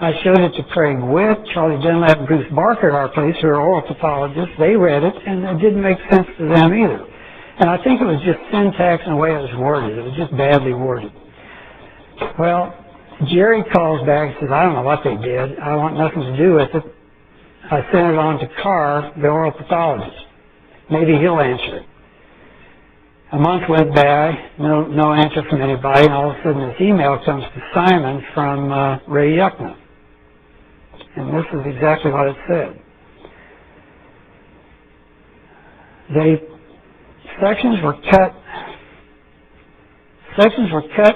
I showed it to Craig Witt, Charlie Dunlap, and Bruce Barker at our place, who are oral pathologists. They read it, and it didn't make sense to them either. And I think it was just syntax and the way it was worded. It was just badly worded. Well, Jerry calls back and says, I don't know what they did. I want nothing to do with it. I sent it on to Carr, the oral pathologist. Maybe he'll answer it. A month went by, no answer from anybody, and all of a sudden this email comes to Simon from Ray Yuckna. And this is exactly what it said. Sections were cut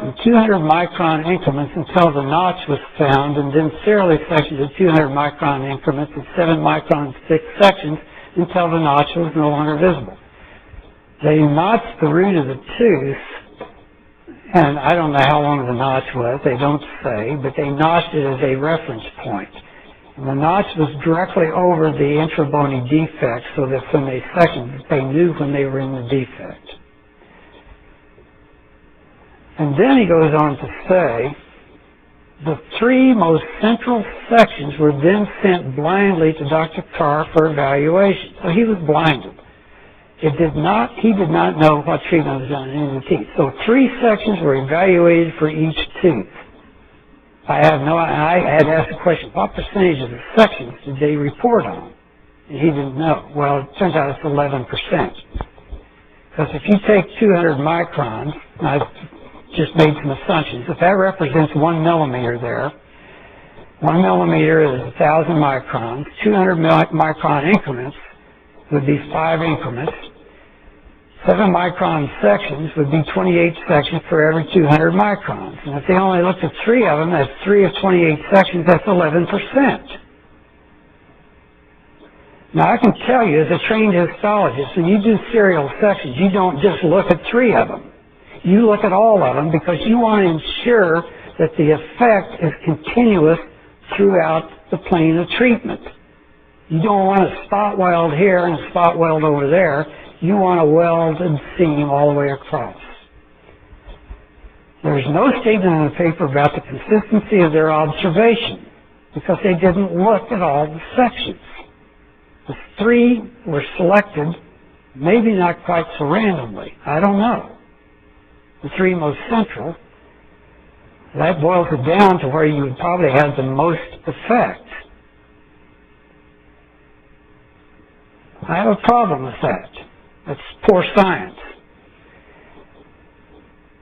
in 200 micron increments until the notch was found, and then serially sectioned in 200 micron increments in 7 micron thick sections until the notch was no longer visible. They notched the root of the tooth, and I don't know how long the notch was, they don't say, but they notched it as a reference point. And the notch was directly over the intrabony defect, so that when they sectioned, they knew when they were in the defect. And then he goes on to say, the 3 most central sections were then sent blindly to Dr. Carr for evaluation. So he was blinded. He did not know what treatment was done in the teeth. So 3 sections were evaluated for each tooth. I had asked the question, what percentage of the sections did they report on? And he didn't know. Well, it turns out it's 11%. Because if you take 200 microns, and I've just made some assumptions, if that represents 1 millimeter there, 1 millimeter is 1,000 microns, 200 micron increments would be 5 increments. 7 micron sections would be 28 sections for every 200 microns. And if they only looked at 3 of them, that's 3 of 28 sections, that's 11%. Now I can tell you as a trained histologist, when you do serial sections, you don't just look at 3 of them. You look at all of them because you want to ensure that the effect is continuous throughout the plane of treatment. You don't want a spot weld here and a spot weld over there. You want a welded seam all the way across. There's no statement in the paper about the consistency of their observation because they didn't look at all the sections. The 3 were selected, maybe not quite so randomly. I don't know. The 3 most central, that boils it down to where you would probably have the most effect. I have a problem with that. That's poor science.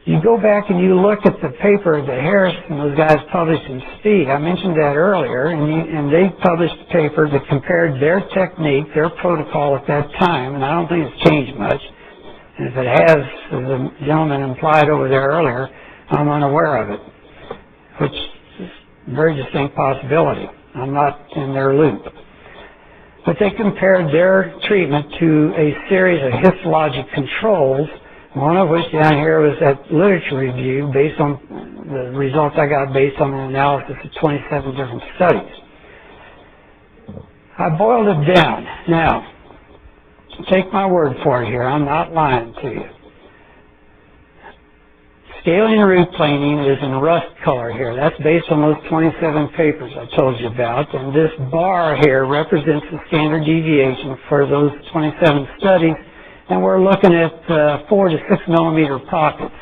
You go back and you look at the paper that Harris and those guys published in Speed. I mentioned that earlier, and they published a paper that compared their technique, their protocol at that time, and I don't think it's changed much. And if it has, as the gentleman implied over there earlier, I'm unaware of it, which is a very distinct possibility. I'm not in their loop. But they compared their treatment to a series of histologic controls, one of which down here was that literature review based on the results I got based on an analysis of 27 different studies. I boiled it down. Now, take my word for it here. I'm not lying to you. Scaling and root planing is in rust color here. That's based on those 27 papers I told you about. And this bar here represents the standard deviation for those 27 studies. And we're looking at 4 to 6 millimeter pockets.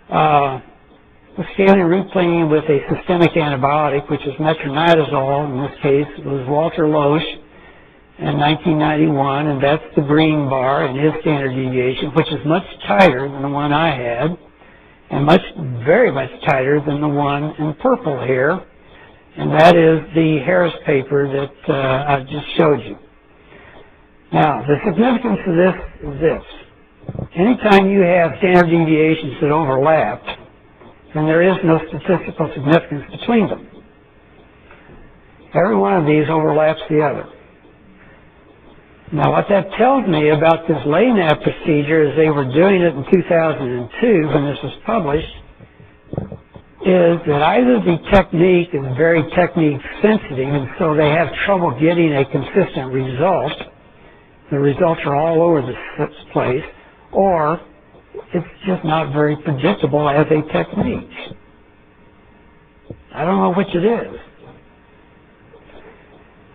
We're scaling and root planing with a systemic antibiotic, which is metronidazole. In this case, it was Walter Loesch in 1991, and that's the green bar in his standard deviation, which is much tighter than the one I had, and very much tighter than the one in purple here, and that is the Harris paper that I just showed you. Now, the significance of this is this. Anytime you have standard deviations that overlap, then there is no statistical significance between them. Every one of these overlaps the other. Now, what that tells me about this LANAP procedure, as they were doing it in 2002 when this was published, is that either the technique is very technique sensitive and so they have trouble getting a consistent result, the results are all over the place, or it's just not very predictable as a technique. I don't know which it is.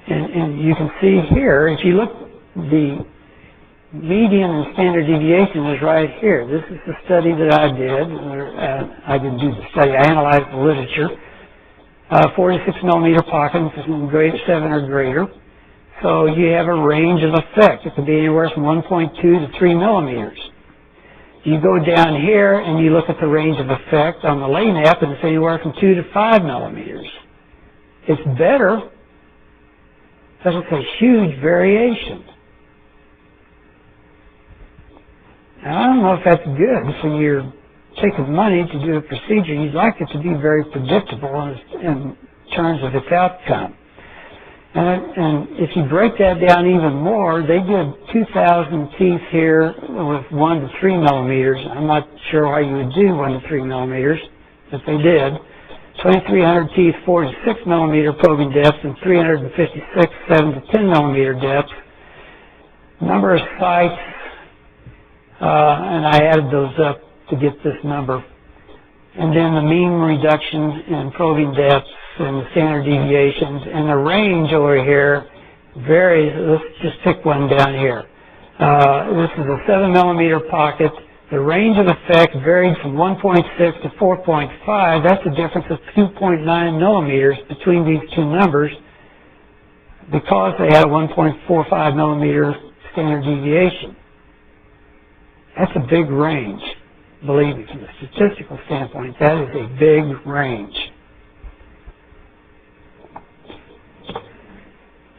And you can see here, if you look, the median and standard deviation is right here. This is the study that I did. I didn't do the study. I analyzed the literature. 46 millimeter pockets in grade 7 or greater. So you have a range of effect. It could be anywhere from 1.2 to 3 millimeters. You go down here and you look at the range of effect on the LANAP, and it's anywhere from 2 to 5 millimeters. It's better, but it's a huge variation. Now, I don't know if that's good. So you're taking money to do a procedure. You'd like it to be very predictable in terms of its outcome. And if you break that down even more, they did 2,000 teeth here with 1 to 3 millimeters. I'm not sure why you would do 1 to 3 millimeters, but they did. 2,300 teeth, 4 to 6 millimeter probing depths, and 356, 7 to 10 millimeter depths. Number of sites, and I added those up to get this number. And then the mean reduction in probing depths and the standard deviations, and the range over here varies. Let's just pick one down here. This is a 7 millimeter pocket. The range of effect varied from 1.6 to 4.5. That's a difference of 2.9 millimeters between these two numbers because they had a 1.45 millimeter standard deviation. That's a big range. Believe me, from a statistical standpoint, that is a big range.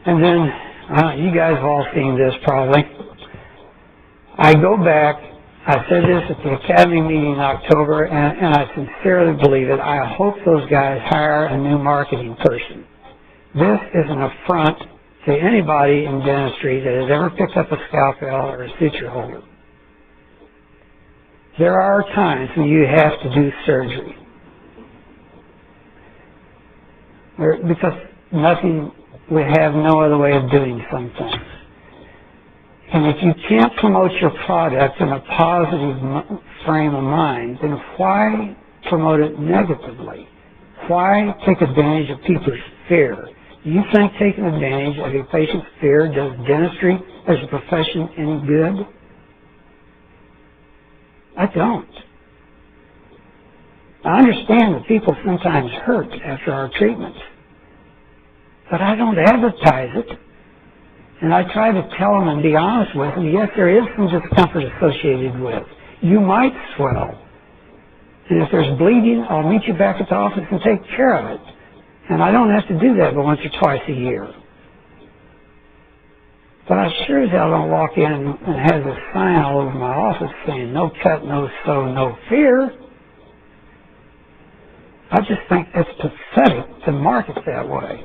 And then, you guys have all seen this probably. I go back, I said this at the Academy meeting in October, and I sincerely believe it. I hope those guys hire a new marketing person. This is an affront to anybody in dentistry that has ever picked up a scalpel or a suture holder. There are times when you have to do surgery. Because we have no other way of doing some things. And if you can't promote your product in a positive frame of mind, then why promote it negatively? Why take advantage of people's fear? Do you think taking advantage of a patient's fear does dentistry as a profession any good? I don't. I understand that people sometimes hurt after our treatments, but I don't advertise it. And I try to tell them and be honest with them, yes, there is some discomfort associated with. You might swell. And if there's bleeding, I'll meet you back at the office and take care of it. And I don't have to do that but once or twice a year. But I sure as hell don't walk in and have this sign all over my office saying, no cut, no sew, no fear. I just think it's pathetic to market that way.